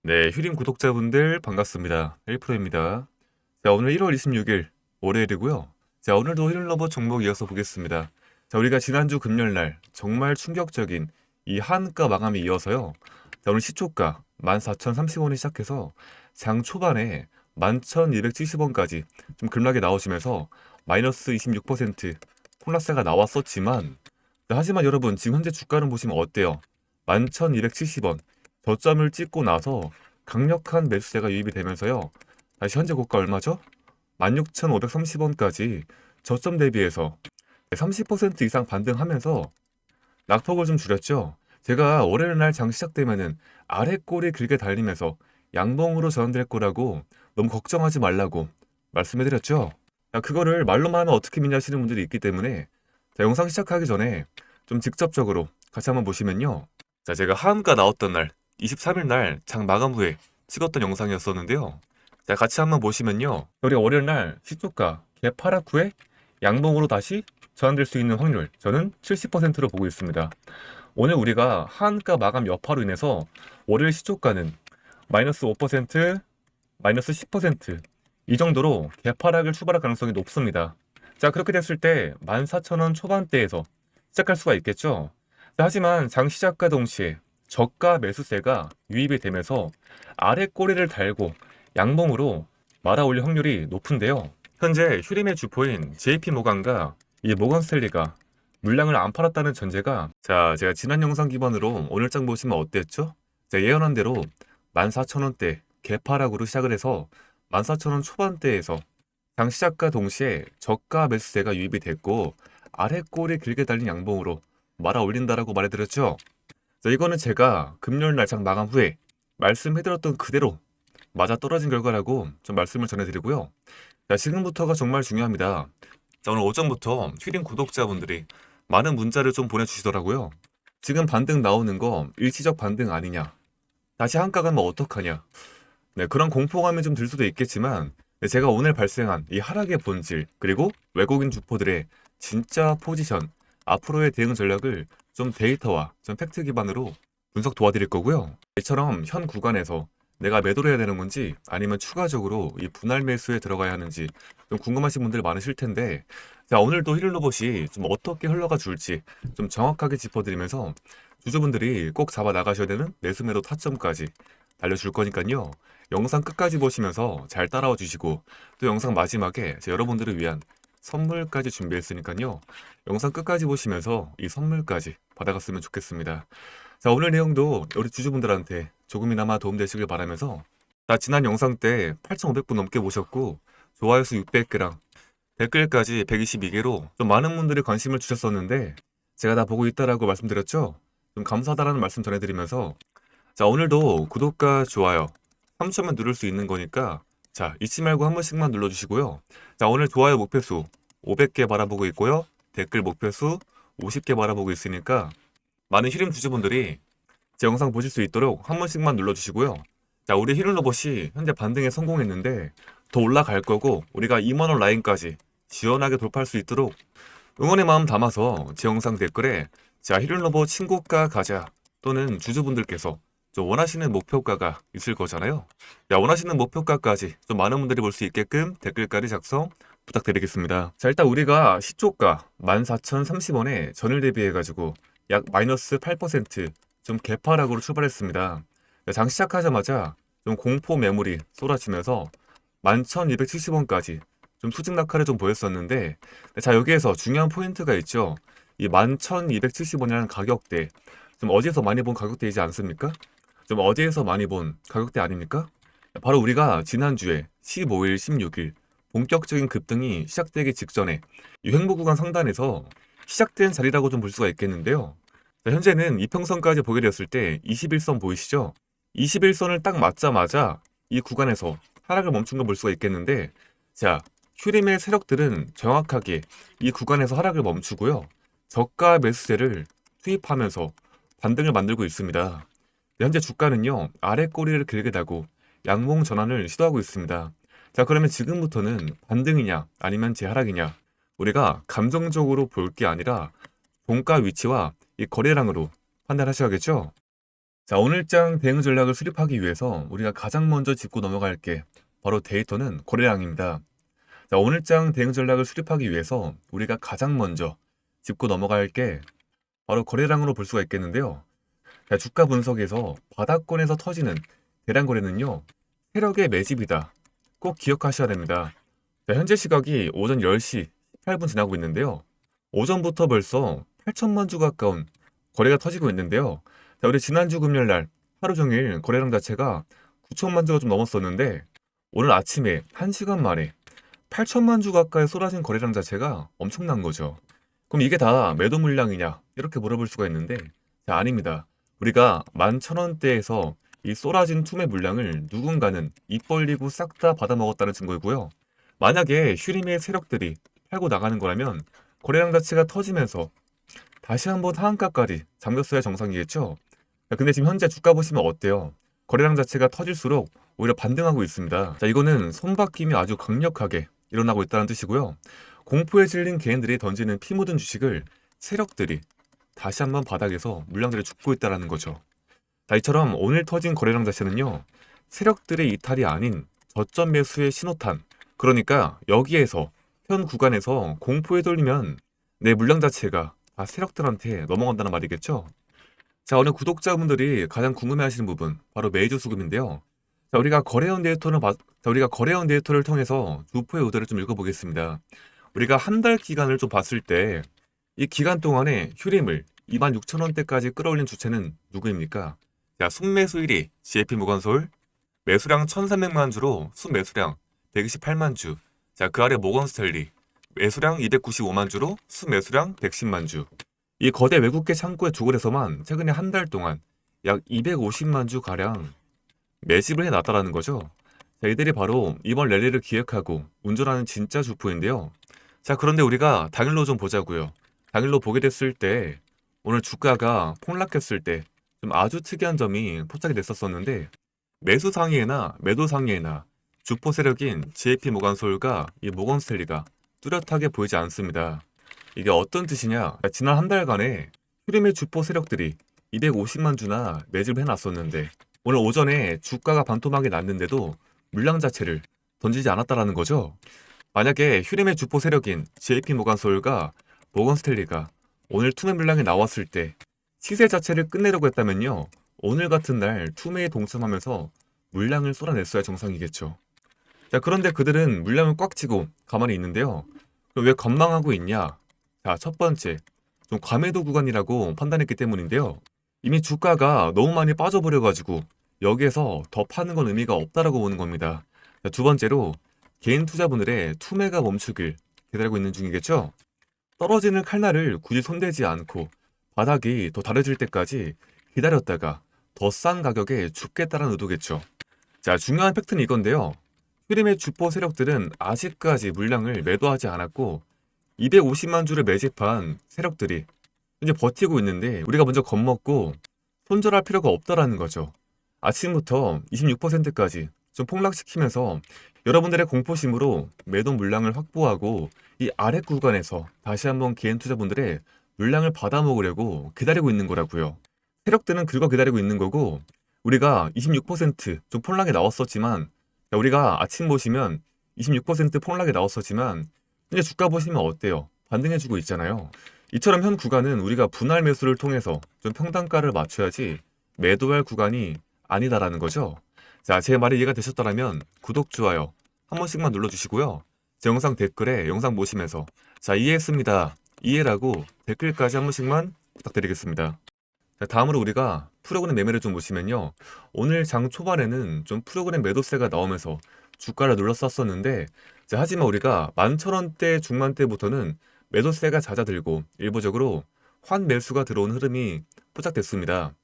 네, 휴림 구독자분들 반갑습니다. 1프로입니다. 자, 오늘 1월 26일 월요일이고요. 자, 오늘도 힐러버 종목 이어서 보겠습니다. 자, 우리가 지난주 금요일날 정말 충격적인 이 한가 마감이 이어서요. 자, 오늘 시초가 14,030원이 시작해서 장 초반에 11,270원까지 좀 급락이 나오시면서 마이너스 26% 폭락세가 나왔었지만, 자, 하지만 여러분 지금 현재 주가는 보시면 어때요? 11,270원 저점을 찍고 나서 강력한 매수세가 유입이 되면서요. 다시 현재 고가 얼마죠? 16,530원까지 저점 대비해서 30% 이상 반등하면서 낙폭을 좀 줄였죠. 제가 월요일 날 장 시작되면은 아래 꼬리 길게 달리면서 양봉으로 전환될 거라고 너무 걱정하지 말라고 말씀해드렸죠. 자, 그거를 말로만 하면 어떻게 믿냐 하시는 분들이 있기 때문에 자, 영상 시작하기 전에 좀 직접적으로 같이 한번 보시면요. 자, 제가 하한가 나왔던 날 23일 날 장 마감 후에 찍었던 영상이었었는데요. 자, 같이 한번 보시면요. 우리 월요일 날 시초가 개파락 후에 양봉으로 다시 전환될 수 있는 확률 저는 70%로 보고 있습니다. 오늘 우리가 하한가 마감 여파로 인해서 월요일 시초가는 마이너스 5%, 마이너스 10%이 정도로 개파락을 출발할 가능성이 높습니다. 자, 그렇게 됐을 때 14,000원 초반대에서 시작할 수가 있겠죠. 자, 하지만 장 시작과 동시에 저가 매수세가 유입이 되면서 아래 꼬리를 달고 양봉으로 말아올릴 확률이 높은데요. 현재 휴림의 주포인 JP모간과 이 모건스탠리가 물량을 안 팔았다는 전제가, 자, 제가 지난 영상 기반으로 오늘 장 보시면 어땠죠? 제가 예언한 대로 14,000원대 개파락으로 시작을 해서 14,000원 초반대에서 장 시작과 동시에 저가 매수세가 유입이 됐고 아래 꼬리 길게 달린 양봉으로 말아올린다라고 말해드렸죠. 자, 이거는 제가 금요일 날장 마감 후에 말씀해드렸던 그대로 맞아떨어진 결과라고 좀 말씀을 전해드리고요. 자, 지금부터가 정말 중요합니다. 자, 오늘 오전부터 휴림 구독자분들이 많은 문자를 좀 보내주시더라고요. 지금 반등 나오는 거 일시적 반등 아니냐, 다시 한가 가면 어떡하냐, 네, 그런 공포감이 좀 들 수도 있겠지만, 네, 제가 오늘 발생한 이 하락의 본질 그리고 외국인 주포들의 진짜 포지션, 앞으로의 대응 전략을 좀 데이터와 좀 팩트 기반으로 분석 도와드릴 거고요. 이처럼 현 구간에서 내가 매도를 해야 되는 건지 아니면 추가적으로 이 분할 매수에 들어가야 하는지 좀 궁금하신 분들 많으실 텐데, 자, 오늘도 힐로봇이 좀 어떻게 흘러가 줄지 좀 정확하게 짚어드리면서 주주분들이 꼭 잡아 나가셔야 되는 매수 매도 타점까지 알려줄 거니까요. 영상 끝까지 보시면서 잘 따라와 주시고, 또 영상 마지막에 제 여러분들을 위한 선물까지 준비했으니까요. 영상 끝까지 보시면서 이 선물까지 받아갔으면 좋겠습니다. 자, 오늘 내용도 우리 주주분들한테 조금이나마 도움되시길 바라면서, 자, 지난 영상 때 8,500분 넘게 보셨고 좋아요 수 600개랑 댓글까지 122개로 좀 많은 분들이 관심을 주셨었는데 제가 다 보고 있다라고 말씀드렸죠. 좀 감사하다라는 말씀 전해드리면서, 자, 오늘도 구독과 좋아요 3초만 누를 수 있는 거니까 자, 잊지 말고 한 번씩만 눌러주시고요. 자, 오늘 좋아요 목표수 500개 바라보고 있고요. 댓글 목표수 50개 바라보고 있으니까 많은 히림 주주분들이 제 영상 보실 수 있도록 한 번씩만 눌러주시고요. 자, 우리 히림 로봇이 현재 반등에 성공했는데 더 올라갈 거고 우리가 2만원 라인까지 시원하게 돌파할 수 있도록 응원의 마음 담아서 제 영상 댓글에 자, 히림 로봇 친고가 가자, 또는 주주분들께서 좀 원하시는 목표가가 있을 거잖아요. 야, 원하시는 목표가까지 좀 많은 분들이 볼 수 있게끔 댓글까지 작성 부탁드리겠습니다. 자, 일단 우리가 시초가 14,030원에 전일 대비해가지고 약 마이너스 8%좀 개파락으로 출발했습니다. 장 시작하자마자 좀 공포 매물이 쏟아지면서 11,270원까지 좀 수직 낙하를 좀 보였었는데, 자, 여기에서 중요한 포인트가 있죠. 이 11,270원이라는 가격대, 좀 어디에서 많이 본 가격대이지 않습니까? 좀 어디에서 많이 본 가격대 아닙니까? 바로 우리가 지난주에 15일, 16일 본격적인 급등이 시작되기 직전에 이 횡보 구간 상단에서 시작된 자리라고 좀 볼 수가 있겠는데요. 자, 현재는 이평선까지 보게 되었을 때 21선 보이시죠? 21선을 딱 맞자마자 이 구간에서 하락을 멈춘 걸 볼 수가 있겠는데, 자, 휴림의 세력들은 정확하게 이 구간에서 하락을 멈추고요. 저가 매수세를 투입하면서 반등을 만들고 있습니다. 현재 주가는요, 아래 꼬리를 길게 달고 양봉 전환을 시도하고 있습니다. 자, 그러면 지금부터는 반등이냐 아니면 재하락이냐, 우리가 감정적으로 볼 게 아니라 종가 위치와 이 거래량으로 판단하셔야겠죠. 자, 오늘장 대응 전략을 수립하기 위해서 우리가 가장 먼저 짚고 넘어갈 게 바로 데이터는 거래량입니다. 자, 오늘장 대응 전략을 수립하기 위해서 우리가 가장 먼저 짚고 넘어갈 게 바로 거래량으로 볼 수가 있겠는데요. 자, 주가 분석에서 바닥권에서 터지는 대량 거래는요, 세력의 매집이다. 꼭 기억하셔야 됩니다. 자, 현재 시각이 오전 10시 18분 지나고 있는데요. 오전부터 벌써 8천만 주 가까운 거래가 터지고 있는데요. 자, 우리 지난주 금요일 날 하루 종일 거래량 자체가 9천만 주가 좀 넘었었는데 오늘 아침에 1시간 만에 8천만 주 가까이 쏟아진 거래량 자체가 엄청난 거죠. 그럼 이게 다 매도 물량이냐? 이렇게 물어볼 수가 있는데 자, 아닙니다. 우리가 11,000원대에서 이 쏟아진 투매 물량을 누군가는 입 벌리고 싹 다 받아먹었다는 증거이고요. 만약에 휴림의 세력들이 팔고 나가는 거라면 거래량 자체가 터지면서 다시 한번 하한가까지 잠겼어야 정상이겠죠. 근데 지금 현재 주가 보시면 어때요? 거래량 자체가 터질수록 오히려 반등하고 있습니다. 자, 이거는 손바뀜이 아주 강력하게 일어나고 있다는 뜻이고요. 공포에 질린 개인들이 던지는 피 묻은 주식을 세력들이 다시 한번 바닥에서 물량들이 죽고 있다는 거죠. 자, 이처럼 오늘 터진 거래량 자체는요, 세력들의 이탈이 아닌 저점 매수의 신호탄. 그러니까 여기에서 현 구간에서 공포에 돌리면 내 물량 자체가 다 세력들한테 넘어간다는 말이겠죠. 자, 오늘 구독자분들이 가장 궁금해하시는 부분 바로 매주 수급인데요. 자, 우리가 거래원 데이터를 통해서 주포의 의도를 좀 읽어보겠습니다. 우리가 한 달 기간을 좀 봤을 때 이 기간 동안에 휴림을 26,000원대까지 끌어올린 주체는 누구입니까? 자, 순매수 1위 JP모건솔, 매수량 1,300만 주로 순매수량 128만 주. 자, 그 아래 모건스탠리, 매수량 295만 주로 순매수량 110만 주. 이 거대 외국계 창고의 조골에서만 최근에 한 달 동안 약 250만 주 가량 매집을 해놨다라는 거죠. 자, 이들이 바로 이번 랠리를 기획하고 운전하는 진짜 주포인데요. 자, 그런데 우리가 당일로 좀 보자고요. 당일로 보게 됐을 때 오늘 주가가 폭락했을 때 좀 아주 특이한 점이 포착이 됐었었는데 매수 상위에나 매도 상위에나 주포 세력인 JP 모건솔과 이 모건스탠리가 뚜렷하게 보이지 않습니다. 이게 어떤 뜻이냐? 지난 한 달간에 휴림의 주포 세력들이 250만 주나 매집을 해놨었는데 오늘 오전에 주가가 반토막이 났는데도 물량 자체를 던지지 않았다라는 거죠. 만약에 휴림의 주포 세력인 JP모건솔과 모건스탠리가 오늘 투매 물량이 나왔을 때 시세 자체를 끝내려고 했다면요, 오늘 같은 날 투매에 동참하면서 물량을 쏟아냈어야 정상이겠죠. 자, 그런데 그들은 물량을 꽉 쥐고 가만히 있는데요. 그럼 왜 건망하고 있냐? 자, 첫 번째, 좀 과매도 구간이라고 판단했기 때문인데요. 이미 주가가 너무 많이 빠져버려가지고 여기에서 더 파는 건 의미가 없다라고 보는 겁니다. 자, 두 번째로 개인 투자분들의 투매가 멈추길 기다리고 있는 중이겠죠. 떨어지는 칼날을 굳이 손대지 않고 바닥이 더 다려질 때까지 기다렸다가 더 싼 가격에 죽겠다는 의도겠죠. 자, 중요한 팩트는 이건데요. 휴림의 주포 세력들은 아직까지 물량을 매도하지 않았고 250만 주를 매집한 세력들이 현재 버티고 있는데 우리가 먼저 겁먹고 손절할 필요가 없다라는 거죠. 아침부터 26%까지 좀 폭락시키면서 여러분들의 공포심으로 매도 물량을 확보하고 이 아래 구간에서 다시 한번 개인 투자분들의 물량을 받아먹으려고 기다리고 있는 거라고요. 세력들은 그거 기다리고 있는 거고 우리가 26%좀 폭락에 나왔었지만 우리가 아침 보시면 26% 폭락에 나왔었지만 이제 주가 보시면 어때요? 반등해주고 있잖아요. 이처럼 현 구간은 우리가 분할 매수를 통해서 좀 평단가를 맞춰야지 매도할 구간이 아니다라는 거죠. 자, 제 말이 이해가 되셨다면 구독, 좋아요 한 번씩만 눌러주시고요. 제 영상 댓글에 영상 보시면서 자, 이해했습니다, 이해라고 댓글까지 한 번씩만 부탁드리겠습니다. 자, 다음으로 우리가 프로그램 매매를 좀 보시면요. 오늘 장 초반에는 좀 프로그램 매도세가 나오면서 주가를 눌러쌌었는데 자, 하지만 우리가 11,000원대 중반대부터는 매도세가 잦아들고 일부적으로 환매수가 들어온 흐름이 포착됐습니다.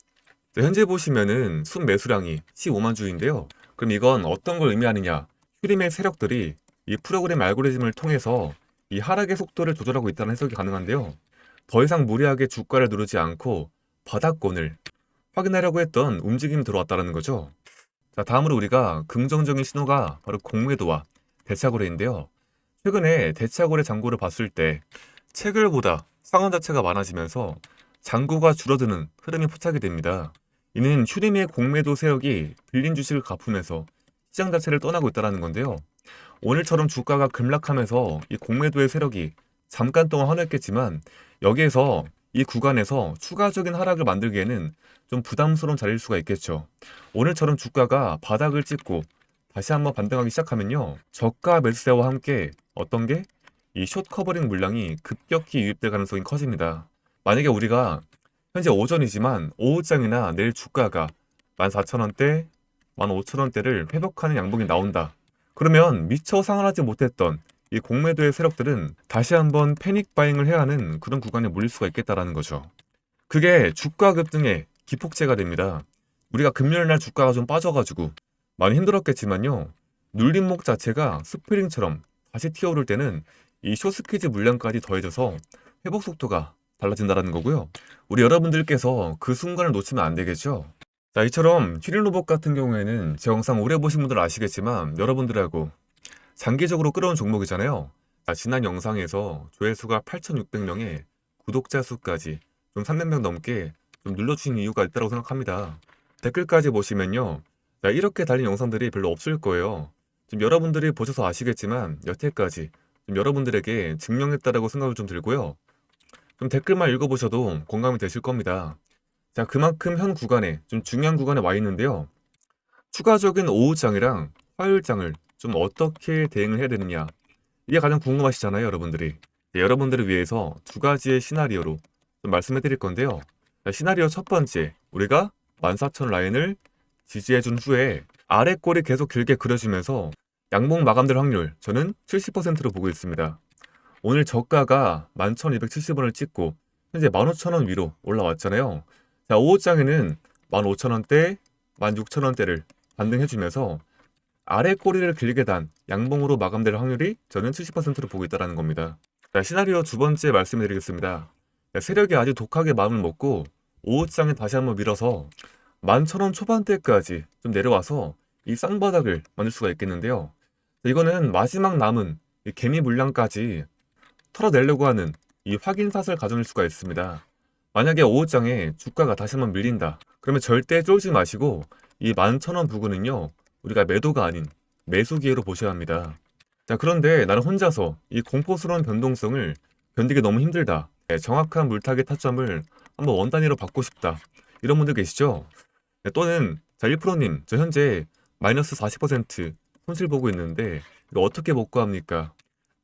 자, 현재 보시면은 순매수량이 15만 주인데요. 그럼 이건 어떤 걸 의미하느냐? 휴림의 세력들이 이 프로그램 알고리즘을 통해서 이 하락의 속도를 조절하고 있다는 해석이 가능한데요. 더 이상 무리하게 주가를 누르지 않고 바닥권을 확인하려고 했던 움직임이 들어왔다는 거죠. 자, 다음으로 우리가 긍정적인 신호가 바로 공매도와 대차거래인데요. 최근에 대차거래 잔고를 봤을 때 체결보다 상한 자체가 많아지면서 잔고가 줄어드는 흐름이 포착이 됩니다. 이는 휴림의 공매도 세력이 빌린 주식을 갚으면서 시장 자체를 떠나고 있다는 건데요. 오늘처럼 주가가 급락하면서 이 공매도의 세력이 잠깐 동안 화냈겠지만 여기에서 이 구간에서 추가적인 하락을 만들기에는 좀 부담스러운 자리일 수가 있겠죠. 오늘처럼 주가가 바닥을 찍고 다시 한번 반등하기 시작하면요. 저가 매수세와 함께 어떤 게? 이 숏 커버링 물량이 급격히 유입될 가능성이 커집니다. 만약에 우리가 현재 오전이지만 오후장이나 내일 주가가 14,000원대, 15,000원대를 회복하는 양봉이 나온다. 그러면 미처 상환하지 못했던 이 공매도의 세력들은 다시 한번 패닉 바잉을 해야 하는 그런 구간에 몰릴 수가 있겠다라는 거죠. 그게 주가 급등의 기폭제가 됩니다. 우리가 금요일 날 주가가 좀 빠져가지고 많이 힘들었겠지만요. 눌림목 자체가 스프링처럼 다시 튀어오를 때는 이 숏스퀴즈 물량까지 더해져서 회복 속도가 달라진다는 거고요. 우리 여러분들께서 그 순간을 놓치면 안 되겠죠. 자, 이처럼 휘린로봇 같은 경우에는 제 영상 오래 보신 분들 아시겠지만 여러분들하고 장기적으로 끌어온 종목이잖아요. 자, 지난 영상에서 조회수가 8,600명에 구독자 수까지 좀 300명 넘게 좀 눌러주신 이유가 있다고 생각합니다. 댓글까지 보시면요. 자, 이렇게 달린 영상들이 별로 없을 거예요. 지금 여러분들이 보셔서 아시겠지만 여태까지 좀 여러분들에게 증명했다라고 생각이 좀 들고요. 좀 댓글만 읽어보셔도 공감이 되실 겁니다. 자, 그만큼 현 구간에 좀 중요한 구간에 와 있는데요. 추가적인 오후장이랑 화요일장을 좀 어떻게 대응을 해야 되느냐, 이게 가장 궁금하시잖아요, 여러분들이. 네, 여러분들을 위해서 두 가지의 시나리오로 좀 말씀해 드릴 건데요. 자, 시나리오 첫 번째, 우리가 14,000 라인을 지지해준 후에 아래 꼬리 계속 길게 그려주면서 양봉 마감될 확률 저는 70%로 보고 있습니다. 오늘 저가가 11,270원을 찍고 현재 15,000원 위로 올라왔잖아요. 자, 오후장에는 15,000원대, 16,000원대를 반등해주면서 아래 꼬리를 길게 단 양봉으로 마감될 확률이 저는 70%로 보고 있다는 겁니다. 자, 시나리오 두 번째 말씀해 드리겠습니다. 자, 세력이 아주 독하게 마음을 먹고 오후장에 다시 한번 밀어서 11,000원 초반대까지 좀 내려와서 이 쌍바닥을 만들 수가 있겠는데요. 자, 이거는 마지막 남은 이 개미 물량까지 털어내려고 하는 이 확인샷을 가져낼 수가 있습니다. 만약에 오후장에 주가가 다시 한번 밀린다. 그러면 절대 쫄지 마시고 이 11,000원 부근은요. 우리가 매도가 아닌 매수 기회로 보셔야 합니다. 자, 그런데 나는 혼자서 이 공포스러운 변동성을 견디기 너무 힘들다. 네, 정확한 물타기 타점을 한번 원 단위로 받고 싶다. 이런 분들 계시죠? 네, 또는 자 1%님 저 현재 마이너스 40% 손실 보고 있는데 이거 어떻게 복구합니까?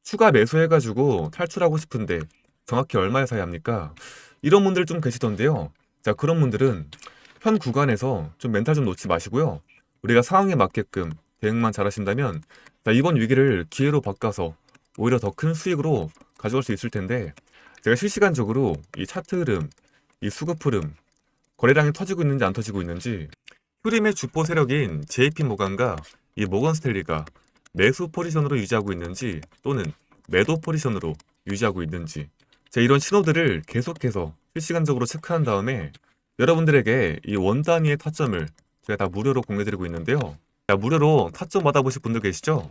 추가 매수해가지고 탈출하고 싶은데 정확히 얼마에 사야 합니까? 이런 분들 좀 계시던데요. 자, 그런 분들은 현 구간에서 좀 멘탈 좀 놓지 마시고요. 우리가 상황에 맞게끔 대응만 잘하신다면 자, 이번 위기를 기회로 바꿔서 오히려 더 큰 수익으로 가져갈 수 있을 텐데 제가 실시간적으로 이 차트 흐름, 이 수급 흐름, 거래량이 터지고 있는지 안 터지고 있는지 휴림의 주포 세력인 JP모간과 이 모건스탠리가 매수 포지션으로 유지하고 있는지 또는 매도 포지션으로 유지하고 있는지 제가 이런 신호들을 계속해서 실시간적으로 체크한 다음에 여러분들에게 이 원 단위의 타점을 제가 다 무료로 공개드리고 있는데요. 자, 무료로 타점 받아보실 분들 계시죠?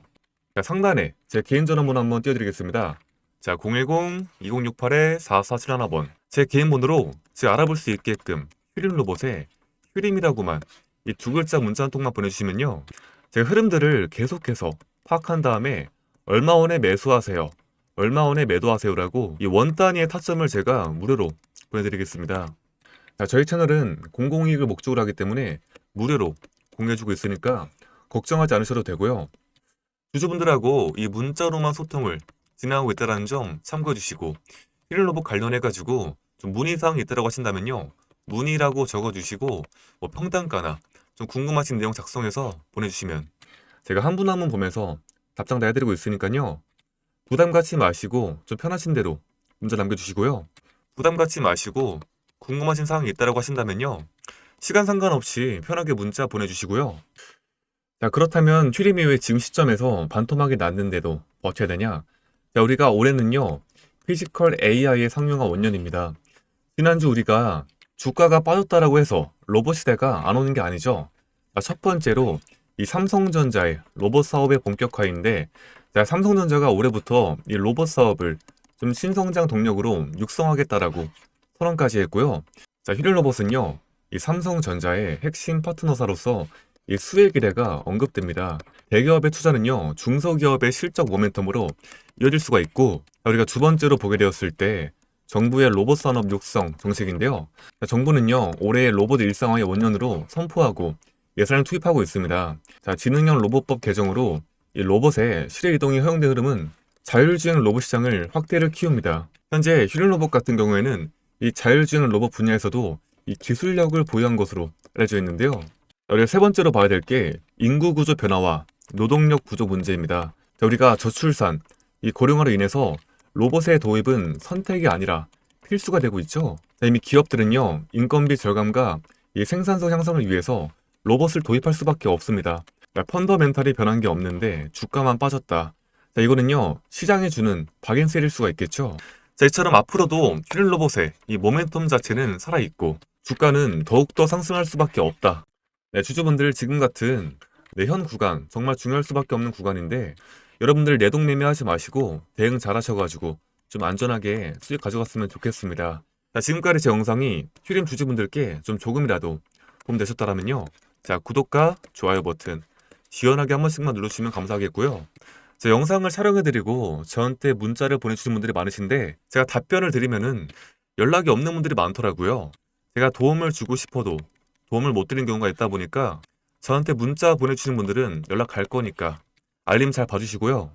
자, 상단에 제 개인 전화번호 한번 띄워드리겠습니다. 자, 010-2068-4471번 제 개인 번호로 제가 알아볼 수 있게끔 휴림 로봇에 휴림이라고만 이 두 글자 문자 한 통만 보내주시면요. 제가 흐름들을 계속해서 파악한 다음에 얼마 원에 매수하세요, 얼마 원에 매도하세요라고 이 원 단위의 타점을 제가 무료로 보내드리겠습니다. 자, 저희 채널은 공공이익을 목적으로 하기 때문에 무료로 공개해주고 있으니까 걱정하지 않으셔도 되고요. 주주분들하고 이 문자로만 소통을 진행하고 있다는 점 참고해 주시고 힐로봇 관련해가지고 좀 문의사항이 있다고 하신다면요. 문의라고 적어주시고 뭐 평단가나 좀 궁금하신 내용 작성해서 보내주시면 제가 한 분 한 분 보면서 답장 다 해드리고 있으니까요. 부담 갖지 마시고 좀 편하신 대로 문자 남겨주시고요. 부담 갖지 마시고 궁금하신 사항이 있다고 하신다면요. 시간 상관없이 편하게 문자 보내주시고요. 자, 그렇다면 휴림이 왜 지금 시점에서 반토막이 났는데도 버텨야 되냐? 자, 우리가 올해는요. 피지컬 AI의 상용화 원년입니다. 지난주 우리가 주가가 빠졌다라고 해서 로봇 시대가 안 오는 게 아니죠. 자, 첫 번째로 이 삼성전자의 로봇 사업의 본격화인데 자, 삼성전자가 올해부터 이 로봇 사업을 좀 신성장 동력으로 육성하겠다라고 선언까지 했고요. 자, 휘린 로봇은요. 이 삼성전자의 핵심 파트너사로서 이 수혜 기대가 언급됩니다. 대기업의 투자는요, 중소기업의 실적 모멘텀으로 이어질 수가 있고, 우리가 두 번째로 보게 되었을 때 정부의 로봇 산업 육성 정책인데요. 정부는요, 올해 로봇 일상화의 원년으로 선포하고 예산을 투입하고 있습니다. 자, 지능형 로봇법 개정으로 이 로봇의 실외 이동이 허용된 흐름은 자율주행 로봇 시장을 확대를 키웁니다. 현재 휴림 로봇 같은 경우에는 이 자율주행 로봇 분야에서도 이 기술력을 보유한 것으로 알려져 있는데요. 우리가 세 번째로 봐야 될 게 인구 구조 변화와 노동력 구조 문제입니다. 자, 우리가 저출산, 이 고령화로 인해서 로봇의 도입은 선택이 아니라 필수가 되고 있죠. 자, 이미 기업들은요, 인건비 절감과 이 생산성 향상을 위해서 로봇을 도입할 수밖에 없습니다. 펀더멘탈이 변한 게 없는데 주가만 빠졌다. 자, 이거는요, 시장이 주는 박앤셀일 수가 있겠죠. 자, 이처럼 앞으로도 휴림 로봇의 이 모멘텀 자체는 살아있고 주가는 더욱더 상승할 수밖에 없다. 네, 주주분들 지금 같은 현 구간 정말 중요할 수밖에 없는 구간인데 여러분들 내동매매하지 마시고 대응 잘 하셔가지고 좀 안전하게 수익 가져갔으면 좋겠습니다. 자, 지금까지 제 영상이 휴림 주주분들께 좀 조금이라도 도움 되셨다라면요. 자, 구독과 좋아요 버튼 시원하게 한 번씩만 눌러주시면 감사하겠고요. 제 영상을 촬영해드리고 저한테 문자를 보내주신 분들이 많으신데 제가 답변을 드리면은 연락이 없는 분들이 많더라고요. 제가 도움을 주고 싶어도 도움을 못 드리는 경우가 있다 보니까 저한테 문자 보내주시는 분들은 연락 갈 거니까 알림 잘 봐주시고요.